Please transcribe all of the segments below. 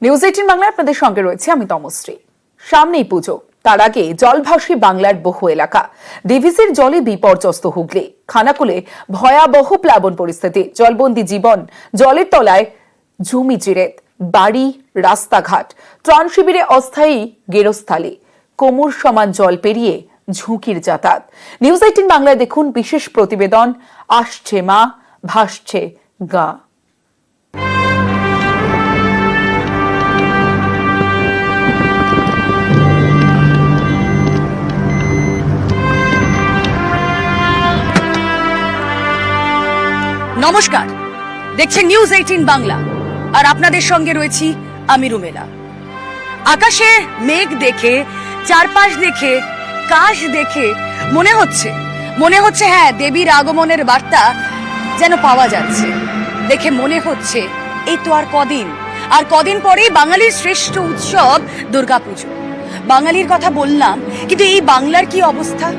News 18 বাংলায় আপনাদের সঙ্গে রয়েছে আমি তমশ্রী। সামনেই পুজো, তার আগে জলভাসী বাংলার বহু এলাকা। ডিভিসির জলে বিপর্যস্ত হুগলি, খানাকুলে ভয়াবহ প্লাবন পরিস্থিতি, জলবন্দী জীবন, জলের তলায় জমি জিরেত, বাড়ি, রাস্তাঘাট, ত্রাণ শিবিরে অস্থায়ী গেরস্থালি, কোমর সমান জল পেরিয়ে ঝুঁকির যাতায়াত। নিউজ 18 বাংলায় দেখুন বিশেষ প্রতিবেদন, আসছে মা, ভাসছে গা। নমস্কার, দেখছেন নিউজ 18 বাংলা, আর আপনাদের সঙ্গে রয়েছি আমি রুমেলা। আকাশে মেঘ দেখে, চারপাশ দেখে, কাশ দেখে মনে হচ্ছে হ্যাঁ, দেবীর আগমনের বার্তা যেন পাওয়া যাচ্ছে। দেখে মনে হচ্ছে এই তো আর কদিন পরেই বাঙালির শ্রেষ্ঠ উৎসব দুর্গাপুজো। বাঙালির কথা বললাম, কিন্তু এই বাংলার কি অবস্থা?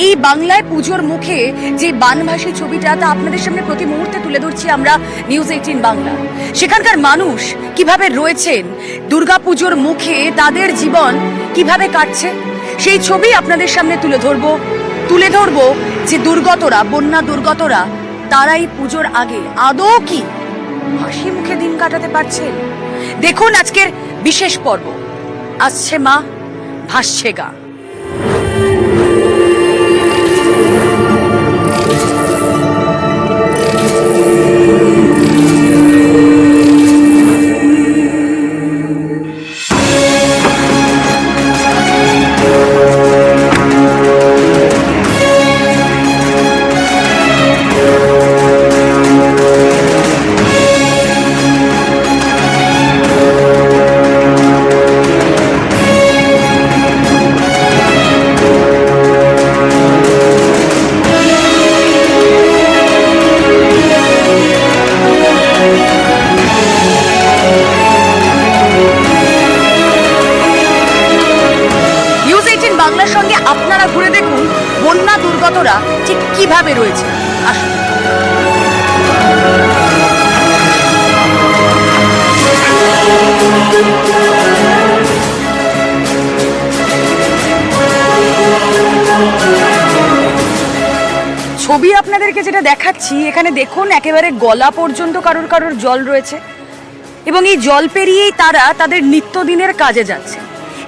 এই বাংলায় পুজোর মুখে যে বানভাসী ছবিটা, তা আপনাদের সামনে প্রতি মুহূর্তে তুলে ধরছি আমরা নিউজ 18 বাংলা। সেখানকার মানুষ কিভাবে রয়েছেন দুর্গাপুজোর মুখে, তাদের জীবন কিভাবে কাটছে, সেই ছবি আপনাদের সামনে তুলে ধরবো যে দুর্গতরা, বন্যা দুর্গতরা, তারাই পুজোর আগে আদৌ কি হাসি মুখে দিন কাটাতে পারছেন। দেখুন আজকের বিশেষ পর্ব, আসছে মা, ভাসছে গা। বাংলার সঙ্গে আপনারা ঘুরে দেখুন বন্যা দুর্গতরা ঠিক কিভাবে রয়েছে। আসুন। ছবি আপনাদেরকে যেটা দেখাচ্ছি, এখানে দেখুন একেবারে গলা পর্যন্ত কারোর জল রয়েছে, এবং এই জল পেরিয়েই তারা তাদের নিত্যদিনের কাজে যাচ্ছে।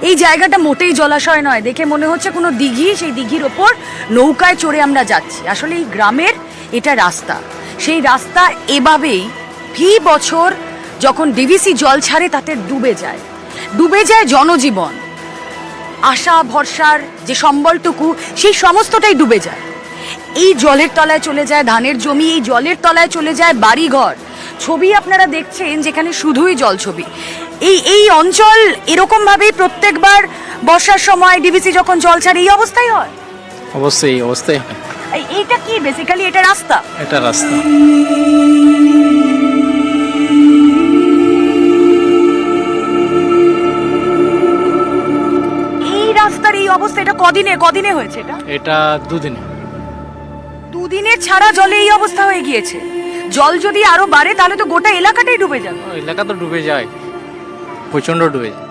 এই জায়গাটা মোটেই জলাশয় নয়, দেখে মনে হচ্ছে কোনো দিঘি, সেই দিঘির ওপর নৌকায় চড়ে আমরা যাচ্ছি। আসলে এই গ্রামের এটা রাস্তা, সেই রাস্তা এভাবেই ফি বছর যখন ডিভিসি জল ছাড়ে তাতে ডুবে যায় জনজীবন। আশা ভরসার যে সম্বলটুকু, সেই সমস্তটাই ডুবে যায়। এই জলের তলায় চলে যায় ধানের জমি, এই জলের তলায় চলে যায় বাড়িঘর। ছবি আপনারা দেখছেন যেখানে শুধুই জল ছবি। এই অঞ্চল এরকম ভাবেই প্রত্যেকবার বর্ষার সময় ডিভিসি যখন জল ছাড়ে এই অবস্থাই হয়। অবশ্যই হয়। এইটা কি বেসিক্যালি? এটা রাস্তা। এই রাস্তার এই অবস্থা, এটা কদিনে হয়েছে? এটা দুদিনে ছাড়া জলে এই অবস্থা হয়ে গিয়েছে। জল যদি আরো বাড়ে তাহলে তো গোটা এলাকাটাই ডুবে যাবে। এলাকা তো ডুবে যায়, প্রচন্ড ডুবে যায়।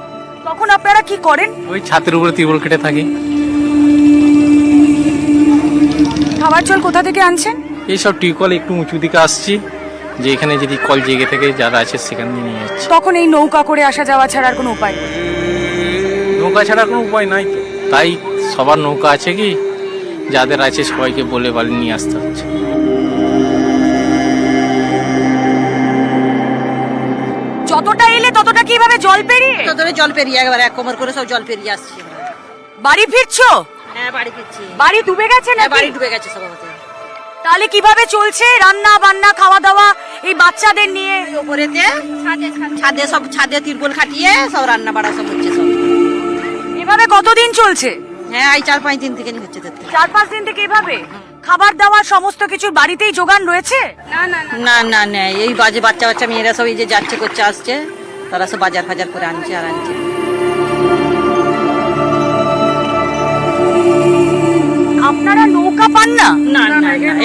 তখন আপনারা কি করেন? ওই ছাদের উপরে ত্রিপল কেটে থাকি। খাবার জল কোথা থেকে আনছেন? এইসব টিউবওয়েল একটু উঁচু দিকে আসছি, যে এখানে যদি কল জেগে থেকে যারা আছে সেখানে নিয়ে যাচ্ছে। তখন এই নৌকা করে আসা যাওয়া ছাড়া আর কোনো উপায় নেই? নৌকা ছাড়া কোনো উপায় নাই তো, তাই সবার নৌকা আছে কি, যাদের আছে সবাইকে বলে বালি নিয়ে আসতে হচ্ছে। যতটা এলে ততটা কিভাবে জল পেরিয়ে একবার এক কোমর করে সব জল পেরিয়ে আসছে। বাড়ি ফিরছো? হ্যাঁ, বাড়ি ফিরছি। বাড়ি ডুবে গেছে না? বাড়ি ডুবে গেছে সব আমাদের। তাহলে কিভাবে চলছে রান্না বান্না, খাওয়া দাওয়া এই বাচ্চাদের নিয়ে? উপরেতে ছাদে তিরপল খাটিয়ে সব রান্না বাড়া সব হচ্ছে সব। এভাবে কতদিন চলছে? হ্যাঁ, এই 4-5 দিন থেকে হচ্ছে। 4-5 দিন থেকে এভাবে খাবার দাবার সমস্ত কিছু বাড়িতেই যোগান রয়েছে? না, এই বাচ্চা মেয়েরা সব এই যে যাচ্ছে করছে আসছে, তারা সব বাজার ফাজার করে আনছে। আপনারা নৌকা পান না? না,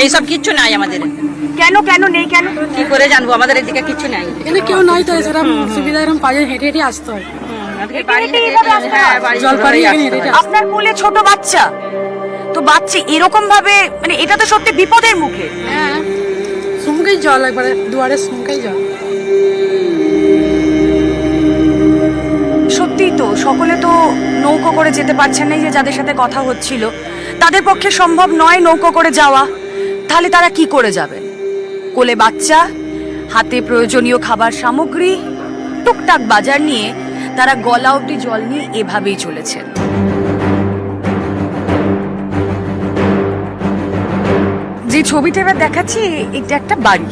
এইসব কিচ্ছু নাই আমাদের। কেন কেন নেই কেন? কি করে জানবো, আমাদের এদিকে কিছু নাই। এখানে কেউ নাই তো সেরকম সুবিধা, এরকম পায়ে হেঁটে হেঁটে আসতে হয়। হ্যাঁ, বাড়ি জল ঘরে পাড়িয়ে আসতে হেঁটে হেঁটে হয়। আপনার কোলে ছোট বাচ্চা, তো বাচ্চা এরকম ভাবে, মানে এটা তো সত্যি বিপদের মুখে। হ্যাঁ, সুমকেই জল, একবারে দুয়ারে সুমকেই জল। সত্যি তো সকলে তো নৌকো করে যেতে পারছেন না। এই যে যাদের সাথে কথা হচ্ছিল তাদের পক্ষে সম্ভব নয় নৌকো করে যাওয়া, তাহলে তারা কি করে যাবেন? কোলে বাচ্চা, হাতে প্রয়োজনীয় খাবার সামগ্রী, টুকটাক বাজার নিয়ে তারা গলা অবধি জল নিয়ে এভাবেই চলেছেন। যে ছবিটা এবার দেখাচ্ছি, এটা একটা বাড়ি,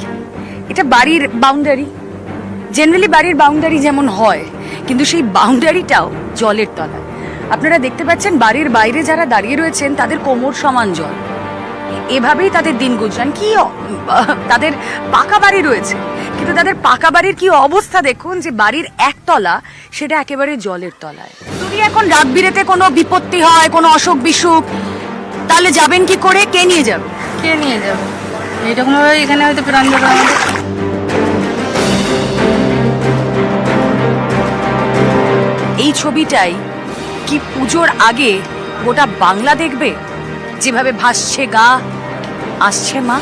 এটা বাড়ির বাউন্ডারি। জেনারেলি বাড়ির বাউন্ডারি যেমন হয়, কিন্তু সেই বাউন্ডারিটাও জলের তলায়। আপনারা দেখতে পাচ্ছেন বাড়ির বাইরে যারা দাঁড়িয়ে রয়েছেন তাদের কোমর সমান জল। এভাবেই তাদের দিন গুজরান। কি তাদের পাকা বাড়ি রয়েছে, কিন্তু তাদের পাকা বাড়ির কি অবস্থা দেখুন, যে বাড়ির একতলা সেটা একেবারে জলের তলায়। যদি এখন রাত বিরেতে কোনো বিপত্তি হয়, কোনো অসুখ বিসুখ, তাহলে যাবেন কি করে? কে নিয়ে যাবে? কে নিয়ে যাবে? এইরকম ভাবে এখানে হয়তো প্রাণ যাবে আমাদের। এই ছবিটাই কি পুজোর আগে গোটা বাংলা দেখবে, যেভাবে ভাসছে গা, আসছে মা?